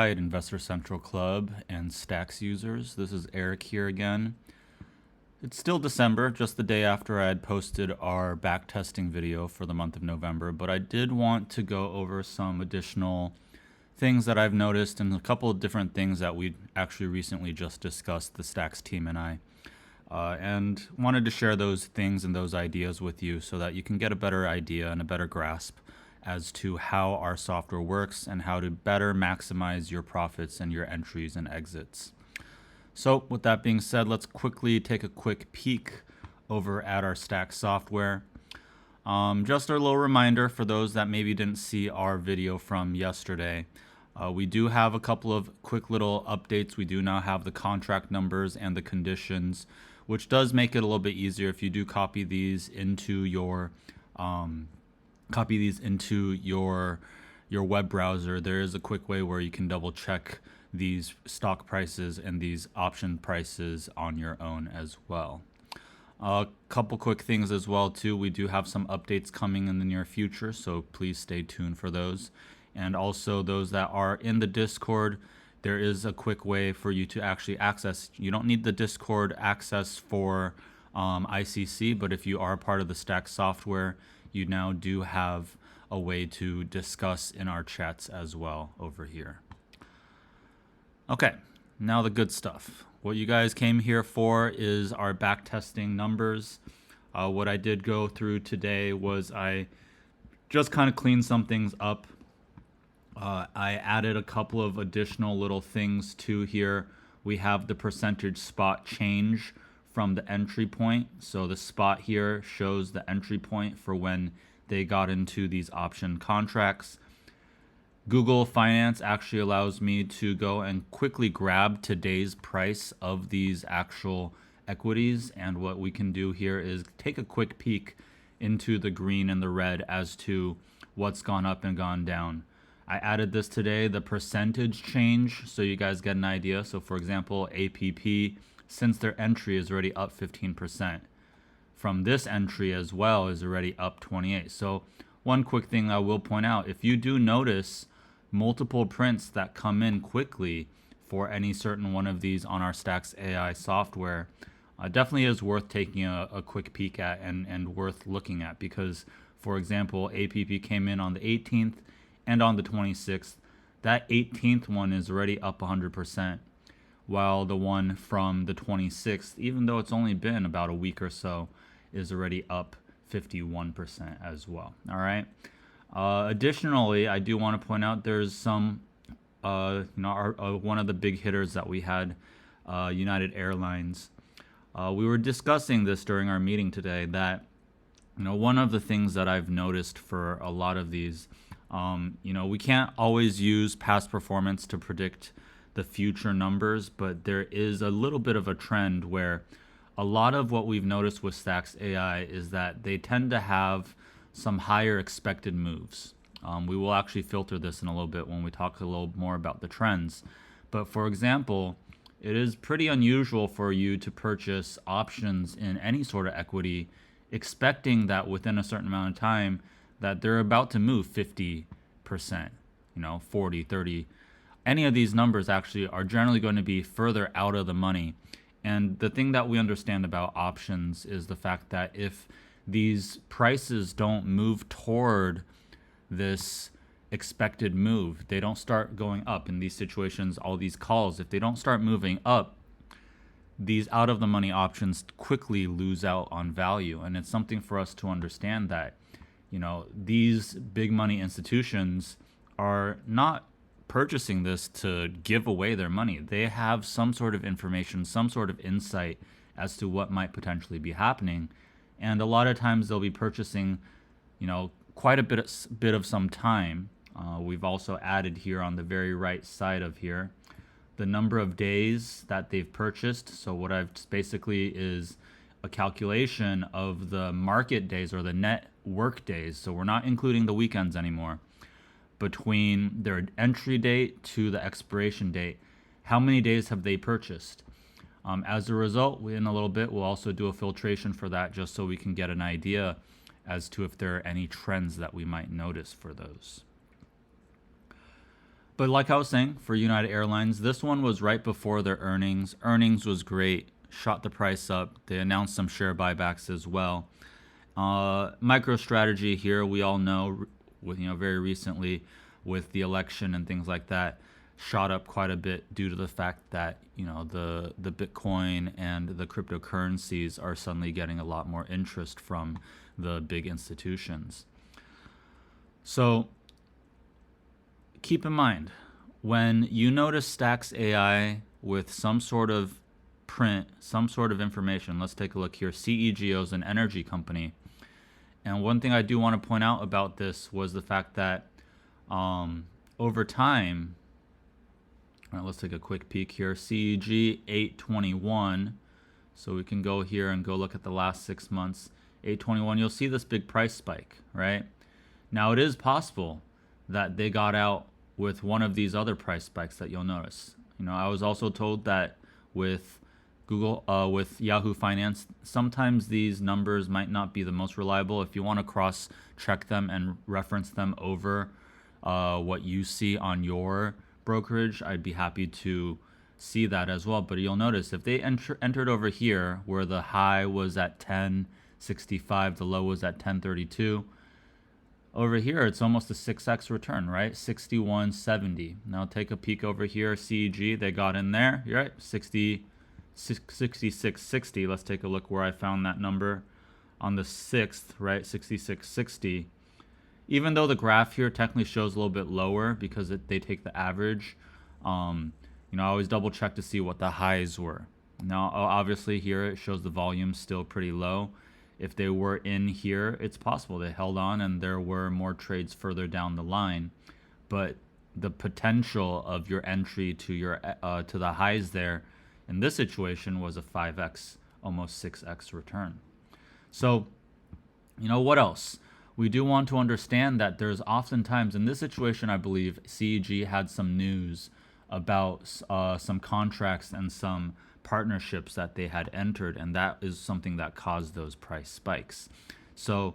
right, Investor Central Club and STAX users. This is Eric here again. It's still December, just the day after I had posted our backtesting video for the month of November, but I did want to go over some additional things that I've noticed and a couple of different things that we actually recently just discussed, the STAX team and I. And wanted to share those things and those ideas with you so that you can get a better idea and a better grasp as to how our software works and how to better maximize your profits and your entries and exits. So with that being said, let's quickly take a quick peek over at our STAX software. Just a little reminder for those that maybe didn't see our video from yesterday. We do have a couple of quick little updates. We do now have the contract numbers and the conditions, which does make it a little bit easier if you do copy these into your your web browser. There is a quick way where you can double check these stock prices and these option prices on your own as well. A couple quick things as well too. We do have some updates coming in the near future, so please stay tuned for those. And also those that are in the Discord, there is a quick way for you to actually access. You don't need the Discord access for ICC, but if you are part of the STAX software, you now do have a way to discuss in our chats as well over here. Okay, now the good stuff. What you guys came here for is our backtesting numbers. What I did go through today was I just kind of cleaned some things up. I added a couple of additional little things to here. We have the percentage spot change from the entry point. So the spot here shows the entry point for when they got into these option contracts. Google Finance actually allows me to go and quickly grab today's price of these actual equities. And what we can do here is take a quick peek into the green and the red as to what's gone up and gone down. I added this today, the percentage change, so you guys get an idea. So for example, APP, since their entry is already up 15%. From this entry as well is already up 28. So one quick thing I will point out, if you do notice multiple prints that come in quickly for any certain one of these on our STAX AI software, definitely is worth taking a quick peek at and worth looking at, because for example, APP came in on the 18th and on the 26th. That 18th one is already up 100%, while the one from the 26th, even though it's only been about a week or so, is already up 51% as well. All right. Additionally, I do want to point out there's some, one of the big hitters that we had, United Airlines. We were discussing this during our meeting today that, one of the things that I've noticed for a lot of these, we can't always use past performance to predict the future numbers, but there is a little bit of a trend where a lot of what we've noticed with STAX AI is that they tend to have some higher expected moves. We will actually filter this in a little bit when we talk a little more about the trends. But for example, it is pretty unusual for you to purchase options in any sort of equity expecting that within a certain amount of time that they're about to move 50%, 40, 30. Any of these numbers actually are generally going to be further out of the money. And the thing that we understand about options is the fact that if these prices don't move toward this expected move, they don't start going up in these situations, all these calls, if they don't start moving up, these out of the money options quickly lose out on value. And it's something for us to understand that, these big money institutions are not purchasing this to give away their money. They have some sort of information, some sort of insight as to what might potentially be happening. And a lot of times they'll be purchasing, quite a bit of some time. We've also added here on the very right side of here, the number of days that they've purchased. So what I've basically is a calculation of the market days or the net work days. So we're not including the weekends anymore. Between their entry date to the expiration date, how many days have they purchased? As a result, in a little bit, we'll also do a filtration for that just so we can get an idea as to if there are any trends that we might notice for those. But like I was saying, for United Airlines, this one was right before their earnings. Earnings was great, shot the price up. They announced some share buybacks as well. MicroStrategy here, we all know, with very recently with the election and things like that, shot up quite a bit due to the fact that the Bitcoin and the cryptocurrencies are suddenly getting a lot more interest from the big institutions. So keep in mind, when you notice STAX AI with some sort of print, some sort of information, let's take a look here. CEGO is an energy company. And one thing I do want to point out about this was the fact that over time, all right, let's take a quick peek here. CEG 821. So we can go here and go look at the last 6 months. 821, you'll see this big price spike, right? Now it is possible that they got out with one of these other price spikes that you'll notice. I was also told that with with Yahoo Finance, sometimes these numbers might not be the most reliable. If you want to cross check them and reference them over what you see on your brokerage, I'd be happy to see that as well. But you'll notice if they entered over here where the high was at 1065, the low was at 1032, over here it's almost a 6x return, right? 61.70. Now take a peek over here. CEG, they got in there, right? 66.60. Let's take a look where I found that number on the 6th, right? 66.60. Even though the graph here technically shows a little bit lower because they take the average, I always double check to see what the highs were. Now, obviously here it shows the volume still pretty low. If they were in here, it's possible they held on and there were more trades further down the line. But the potential of your entry to your to the highs there in this situation was a 5x, almost 6x return. So, what else? We do want to understand that there's oftentimes, in this situation, I believe CEG had some news about some contracts and some partnerships that they had entered, and that is something that caused those price spikes. So,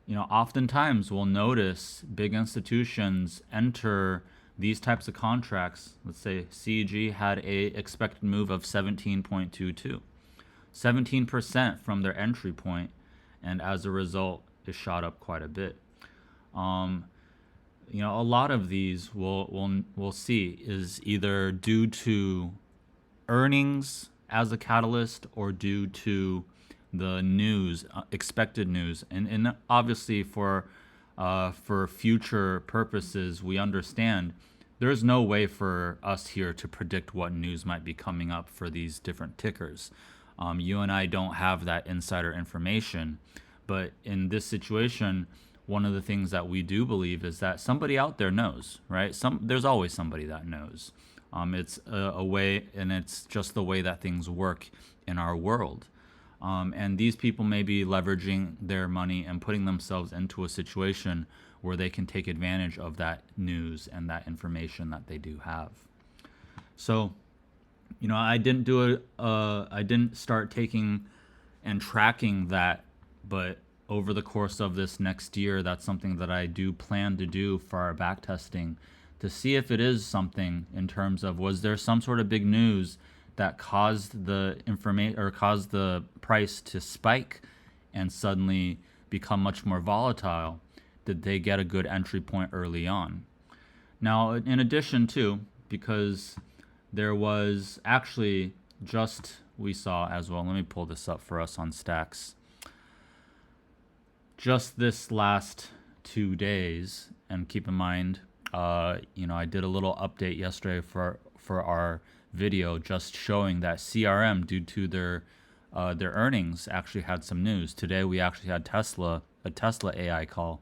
oftentimes we'll notice big institutions enter these types of contracts. Let's say CEG had a expected move of 17.22, 17% from their entry point, and as a result, it shot up quite a bit. A lot of these we'll see is either due to earnings as a catalyst or due to the news, expected news, and obviously for future purposes, we understand there's no way for us here to predict what news might be coming up for these different tickers. You and I don't have that insider information, but in this situation, one of the things that we do believe is that somebody out there knows, right? There's always somebody that knows. It's a way, and it's just the way that things work in our world. And these people may be leveraging their money and putting themselves into a situation where they can take advantage of that news and that information that they do have. So, I didn't start taking and tracking that, but over the course of this next year, that's something that I do plan to do for our back testing to see if it is something in terms of, was there some sort of big news that caused the information or caused the price to spike and suddenly become much more volatile? Did they get a good entry point early on? Now, in addition to, because there was actually we saw as well, let me pull this up for us on Stacks. Just this last 2 days, and keep in mind, I did a little update yesterday for our video just showing that CRM, due to their earnings, actually had some news. Today we actually had a Tesla AI call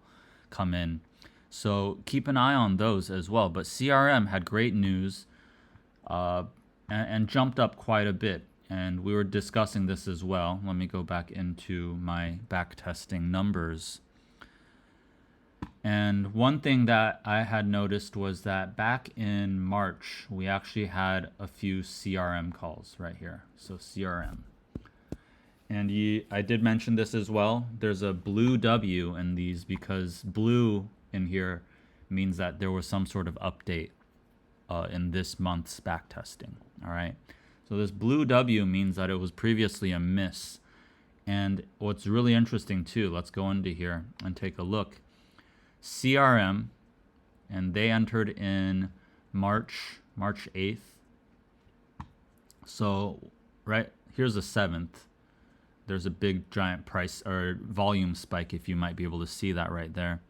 come in. So keep an eye on those as well. But CRM had great news and jumped up quite a bit. And we were discussing this as well. Let me go back into my back testing numbers. And one thing that I had noticed was that back in March, we actually had a few CRM calls right here. So CRM. And I did mention this as well. There's a blue W in these because blue in here means that there was some sort of update. in this month's backtesting. All right. So this blue W means that it was previously a miss. And what's really interesting too, let's go into here and take a look. CRM, and they entered in March 8th. So right here's the 7th. There's a big giant price or volume spike, if you might be able to see that right there.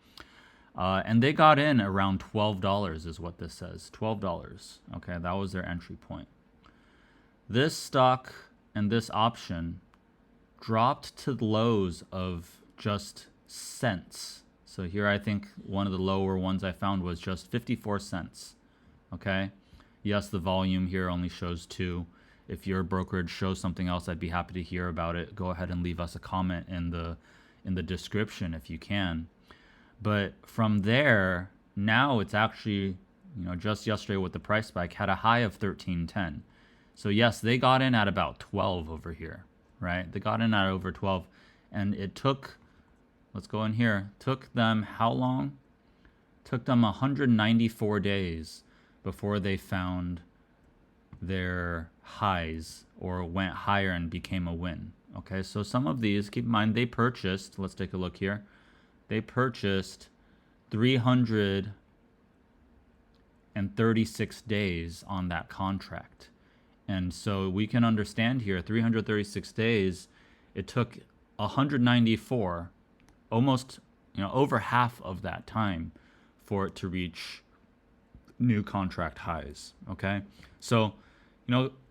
And they got in around $12 is what this says. $12. Okay, that was their entry point. This stock and this option dropped to the lows of just cents. So here I think one of the lower ones I found was just 54 cents. Okay. Yes, the volume here only shows 2. If your brokerage shows something else, I'd be happy to hear about it. Go ahead and leave us a comment in the description if you can. But from there, now it's actually, just yesterday with the price spike, had a high of 13.10. So yes, they got in at about 12 over here, right? They got in at over 12, and it took, let's go in here, took them how long? Took them 194 days before they found their highs or went higher and became a win. Okay, so some of these, keep in mind, they purchased, let's take a look here. They purchased 336 days on that contract. And so we can understand here, 336 days, it took 194, almost, over half of that time for it to reach new contract highs. Okay. So,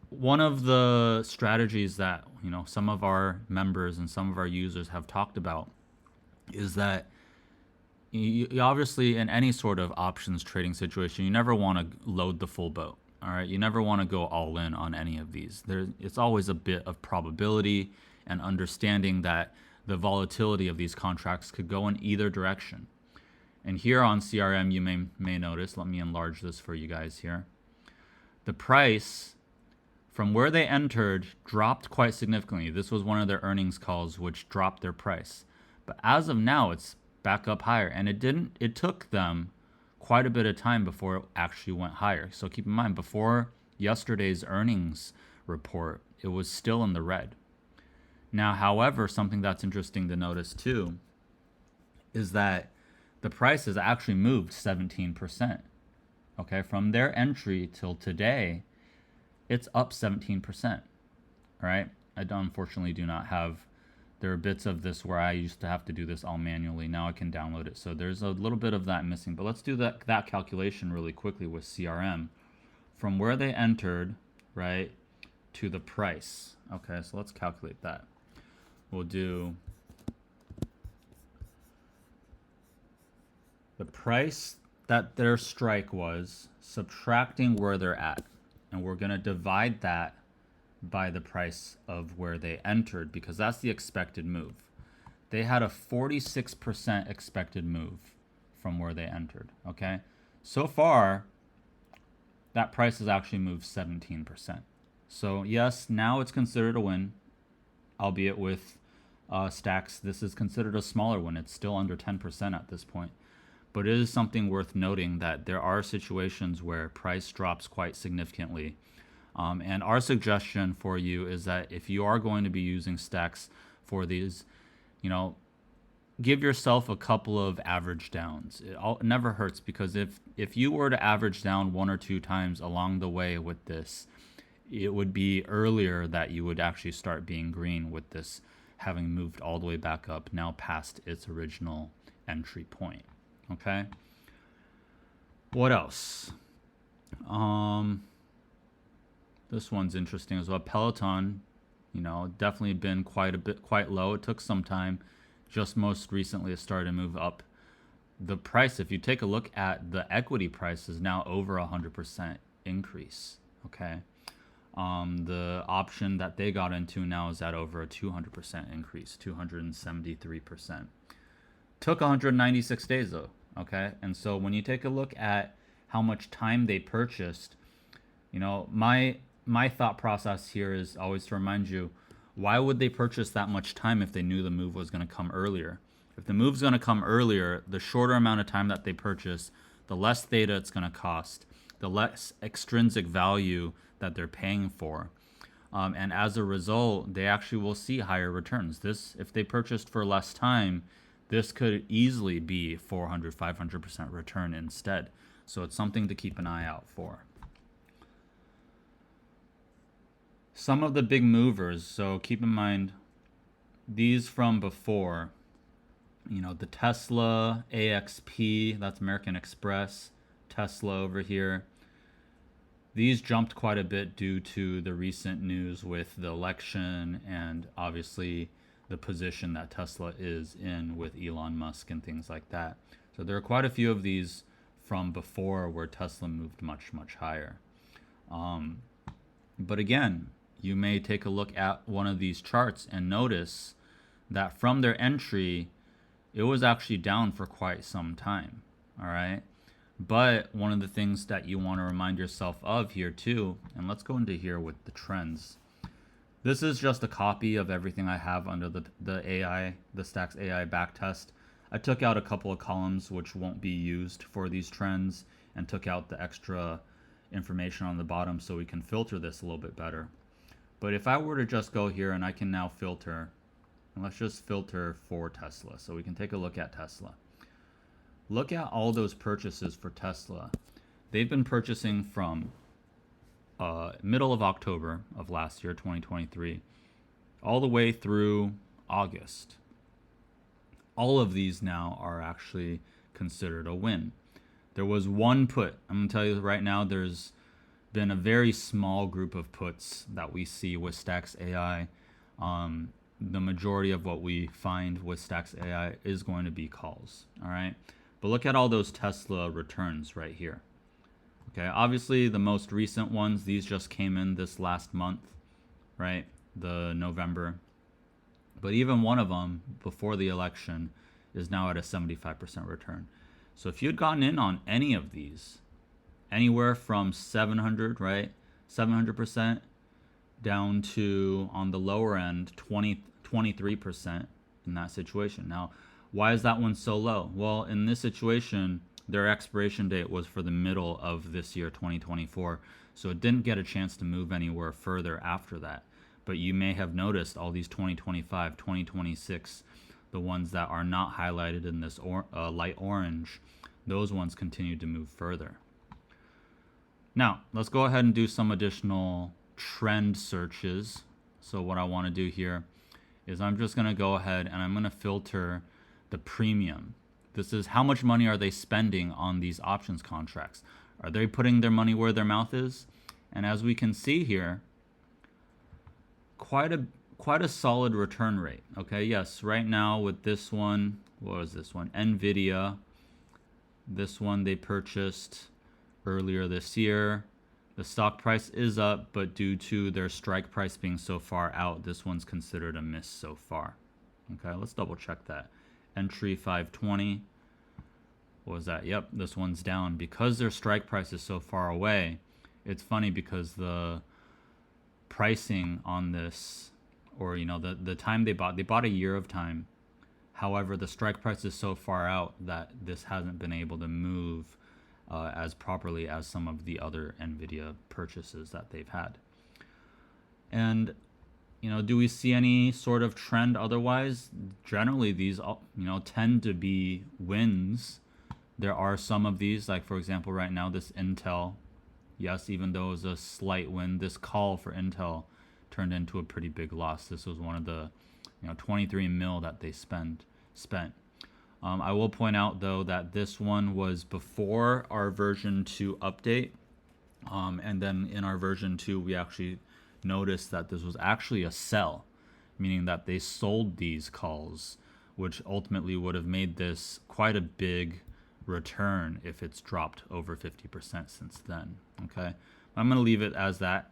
one of the strategies that, some of our members and some of our users have talked about is that you obviously, in any sort of options trading situation, you never want to load the full boat. All right, you never want to go all in on any of these. It's always a bit of probability and understanding that the volatility of these contracts could go in either direction. And here on CRM, you may notice, let me enlarge this for you guys here. The price from where they entered dropped quite significantly. This was one of their earnings calls, which dropped their price. But as of now, it's back up higher, and it took them quite a bit of time before it actually went higher. So keep in mind, before yesterday's earnings report, it was still in the red. Now, however, something that's interesting to notice too is that the price has actually moved 17%. Okay, from their entry till today, it's up 17%. All right, I unfortunately do not have. There are bits of this where I used to have to do this all manually. Now I can download it. So there's a little bit of that missing. But let's do that calculation really quickly with CRM. From where they entered, right, to the price. Okay, so let's calculate that. We'll do the price that their strike was, subtracting where they're at. And we're going to divide that by the price of where they entered, because that's the expected move. They had a 46% expected move from where they entered. Okay, so far that price has actually moved 17%. So yes, now it's considered a win, albeit with STAX. This is considered a smaller one. It's still under 10% at this point. But it is something worth noting that there are situations where price drops quite significantly. And our suggestion for you is that if you are going to be using STAX for these, give yourself a couple of average downs. It never hurts, because if you were to average down 1 or 2 times along the way with this, it would be earlier that you would actually start being green with this having moved all the way back up, now past its original entry point. Okay. What else? This one's interesting as well. Peloton, definitely been quite low. It took some time. Just most recently, it started to move up. The price, if you take a look at the equity price, is now over 100% increase. Okay. The option that they got into now is at over a 200% increase, 273%. Took 196 days though. Okay. And so when you take a look at how much time they purchased, my thought process here is always to remind you, why would they purchase that much time if they knew the move was going to come earlier? If the move's going to come earlier, the shorter amount of time that they purchase, the less theta it's going to cost. the less extrinsic value that they're paying for. And as a result, they actually will see higher returns. This, if they purchased for less time, this could easily be 400, 500% return instead. So it's something to keep an eye out for. Some of the big movers, so keep in mind these from before, you know, the Tesla, AXP, that's American Express, Tesla over here. These jumped quite a bit due to the recent news with the election and obviously the position that Tesla is in with Elon Musk and things like that. So there are quite a few of these from before where Tesla moved much, much higher. But again, you may take a look at one of these charts and notice that from their entry, it was actually down for quite some time. All right. But one of the things that you want to remind yourself of here too, and let's go into here with the trends. This is just a copy of everything I have under the STAX AI backtest. I took out a couple of columns which won't be used for these trends and took out the extra information on the bottom so we can filter this a little bit better. But if I were to just go here and I can now filter, and let's just filter for Tesla so we can take a look at Tesla. Look at all those purchases for Tesla. They've been purchasing from middle of October of last year, 2023, all the way through August. All of these now are actually considered a win. There was one put. I'm going to tell you right now, there's been a very small group of puts that we see with STAX AI. The majority of what we find with STAX AI is going to be calls. All right. But look at all those Tesla returns right here. Okay, obviously the most recent ones, these just came in this last month, right? The November. But even one of them before the election is now at a 75% return. So if you had gotten in on any of these, anywhere from 700, right? 700% down to, on the lower end, 23% in that situation. Now, why is that one so low? Well, in this situation, their expiration date was for the middle of this year, 2024. So it didn't get a chance to move anywhere further after that. But you may have noticed all these 2025, 2026, the ones that are not highlighted in this light orange, those ones continue to move further. Now, let's go ahead and do some additional trend searches. So what I want to do here is I'm just going to go ahead and I'm going to filter the premium. This is how much money are they spending on these options contracts? Are they putting their money where their mouth is? And as we can see here, quite a solid return rate. Okay, yes, right now with this one, what was this one? NVIDIA. This one they purchased earlier this year. The stock price is up, but due to their strike price being so far out, this one's considered a miss so far. Okay, let's double check that. Entry 520. What was that? Yep, this one's down because their strike price is so far away. It's funny because the pricing on this, or you know, the time they bought a year of time. However, the strike price is so far out that this hasn't been able to move as properly as some of the other NVIDIA purchases that they've had. And you know, do we see any sort of trend otherwise? Generally, these, you know, tend to be wins. There are some of these, like for example, right now, this Intel. Yes, even though it was a slight win, this call for Intel turned into a pretty big loss. This was one of the, you know, 23 mil that they spent. I will point out though that this one was before our version 2 update, and then in our version 2 we actually noticed that this was actually a sell, meaning that they sold these calls, which ultimately would have made this quite a big return if it's dropped over 50% since then. Okay, I'm going to leave it as that.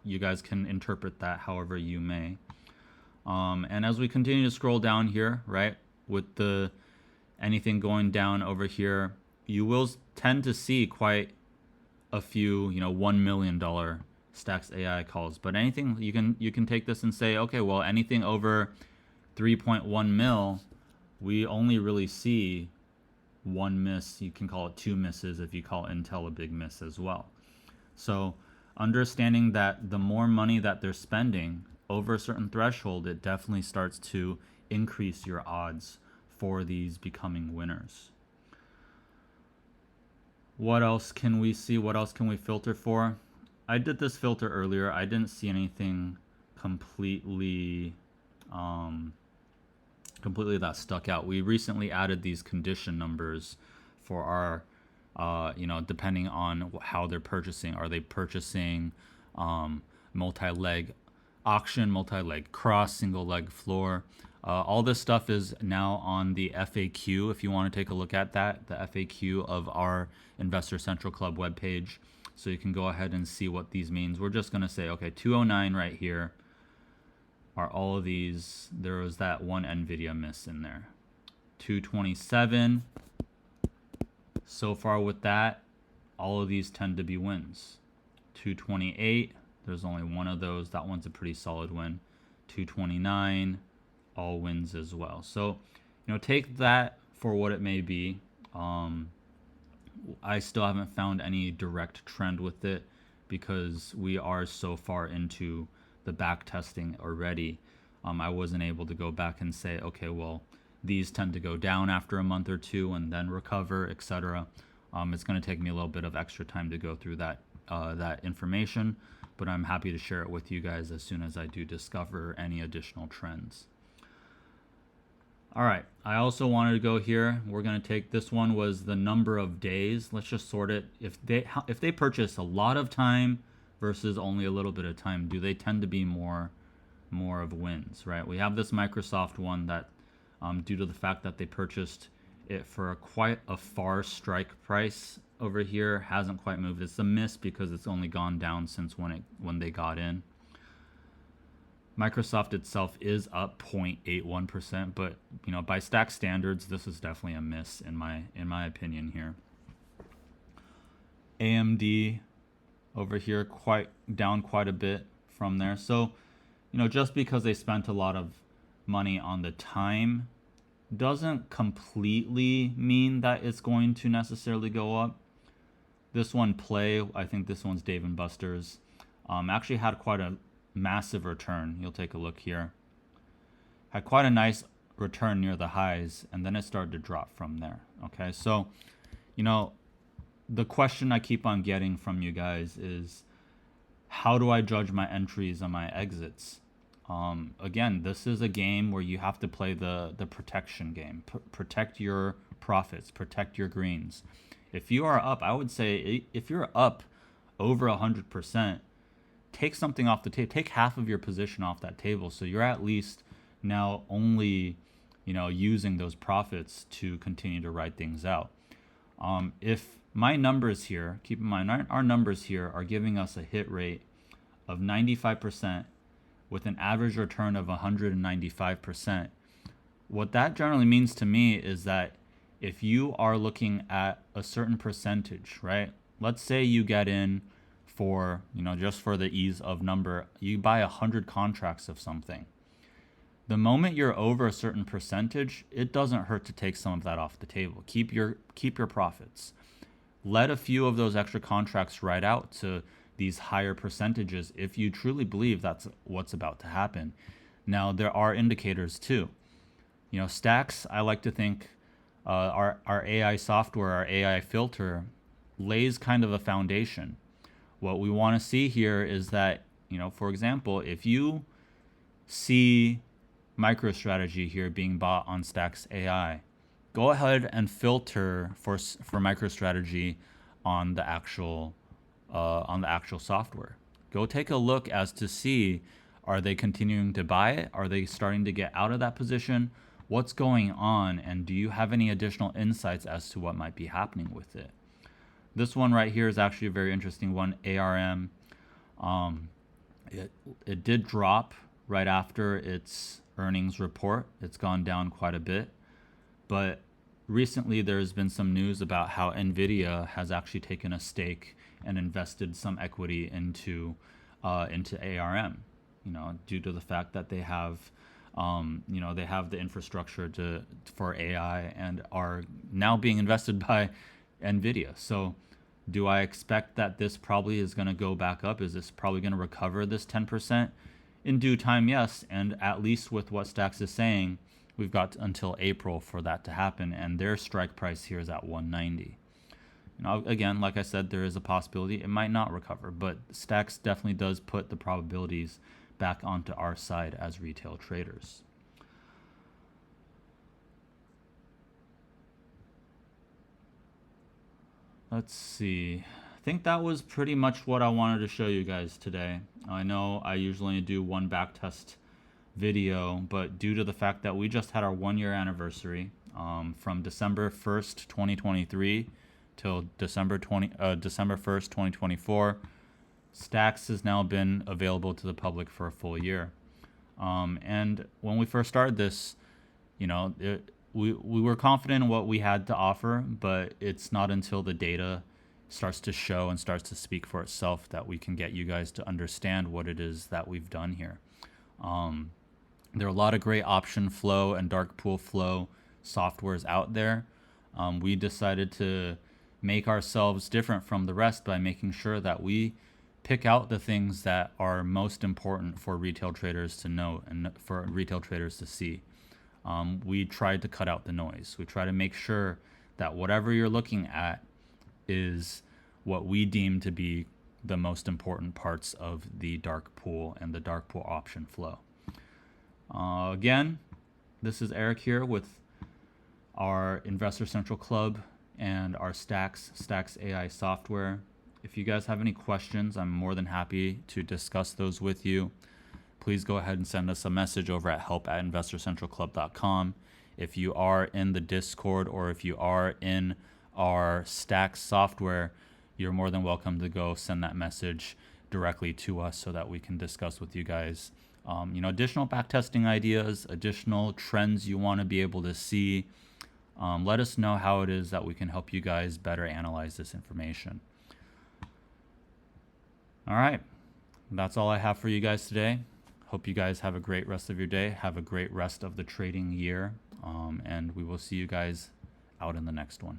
You guys can interpret that however you may. And as we continue to scroll down here, right, with the anything going down over here, you will tend to see quite a few, you know, $1 million STAX AI calls. But anything, you can take this and say, okay, well, anything over 3.1 mil, we only really see one miss. You can call it two misses if you call Intel a big miss as well. So understanding that the more money that they're spending over a certain threshold, it definitely starts to increase your odds for these becoming winners. What else can we see? What else can we filter for? I did this filter earlier. I didn't see anything completely completely that stuck out. We recently added these condition numbers for our depending on how they're purchasing. Are they purchasing multi-leg auction, multi-leg cross, single leg floor? All this stuff is now on the FAQ. If you want to take a look at that, the FAQ of our Investor Central Club webpage. So you can go ahead and see what these means. We're just going to say, okay, 209 right here are all of these. There was that one NVIDIA miss in there. 227. So far with that, all of these tend to be wins. 228, there's only one of those. That one's a pretty solid win. 229, all wins as well. So, take that for what it may be. I still haven't found any direct trend with it because we are so far into the back testing already. I wasn't able to go back and say, okay, well, these tend to go down after a month or two and then recover, etc. It's going to take me a little bit of extra time to go through that information, but I'm happy to share it with you guys as soon as I do discover any additional trends. All right, I also wanted to go here. We're going to take this one was the number of days. Let's just sort it. If they purchase a lot of time versus only a little bit of time, do they tend to be more of wins, right? We have this Microsoft one that due to the fact that they purchased it for quite a far strike price over here, hasn't quite moved. It's a miss because it's only gone down since when they got in. Microsoft itself is up 0.81%, but by STAX standards, this is definitely a miss in my opinion here. AMD over here down quite a bit from there. So, just because they spent a lot of money on the time doesn't completely mean that it's going to necessarily go up. This one Play, I think this one's Dave & Buster's, actually had quite a massive return. You'll take a look here. Had quite a nice return near the highs, and then it started to drop from there. Okay, so the question I keep on getting from you guys is, how do I judge my entries and my exits? Again, this is a game where you have to play the protection game. Protect your profits, protect your greens. If you are up, I would say if you're up over 100%, take something off the table. Take half of your position off that table, so you're at least now only using those profits to continue to ride things out. If my numbers here, keep in mind our numbers here are giving us a hit rate of 95% with an average return of 195%. What that generally means to me is that if you are looking at a certain percentage, right? Let's say you get in for, just for the ease of number, you buy 100 contracts of something. The moment you're over a certain percentage, it doesn't hurt to take some of that off the table. Keep your profits. Let a few of those extra contracts ride out to these higher percentages if you truly believe that's what's about to happen. Now, there are indicators too. STAX, I like to think our AI software, our AI filter, lays kind of a foundation. What we want to see here is that, for example, if you see MicroStrategy here being bought on STAX AI, go ahead and filter for MicroStrategy on the actual software. Go take a look as to see, are they continuing to buy it? Are they starting to get out of that position? What's going on? And do you have any additional insights as to what might be happening with it? This one right here is actually a very interesting one, ARM. It did drop right after its earnings report. It's gone down quite a bit. But recently there's been some news about how NVIDIA has actually taken a stake and invested some equity into ARM, due to the fact that they have they have the infrastructure for AI and are now being invested by NVIDIA. So Do I expect that this probably is going to go back up? Is this probably going to recover this 10%? In due time, yes. And at least with what STAX is saying, we've got until April for that to happen. And their strike price here is at 190. Again, like I said, there is a possibility it might not recover, but STAX definitely does put the probabilities back onto our side as retail traders. Let's see. I think that was pretty much what I wanted to show you guys today. I know I usually do one backtest video, but due to the fact that we just had our 1-year anniversary from December 1st, 2023 till December 1st, 2024, STAX has now been available to the public for a full year. And when we first started this, we were confident in what we had to offer, but it's not until the data starts to show and starts to speak for itself that we can get you guys to understand what it is that we've done here. There are a lot of great option flow and dark pool flow softwares out there. We decided to make ourselves different from the rest by making sure that we pick out the things that are most important for retail traders to know and for retail traders to see. We tried to cut out the noise. We try to make sure that whatever you're looking at is what we deem to be the most important parts of the dark pool and the dark pool option flow. Again, this is Eric here with our Investor Central Club and our STAX AI software. If you guys have any questions, I'm more than happy to discuss those with you. Please go ahead and send us a message over at help@investorcentralclub.com. If you are in the Discord or if you are in our STAX software, you're more than welcome to go send that message directly to us so that we can discuss with you guys additional backtesting ideas, additional trends you want to be able to see. Let us know how it is that we can help you guys better analyze this information. All right, that's all I have for you guys today. Hope you guys have a great rest of your day. Have a great rest of the trading year. And we will see you guys out in the next one.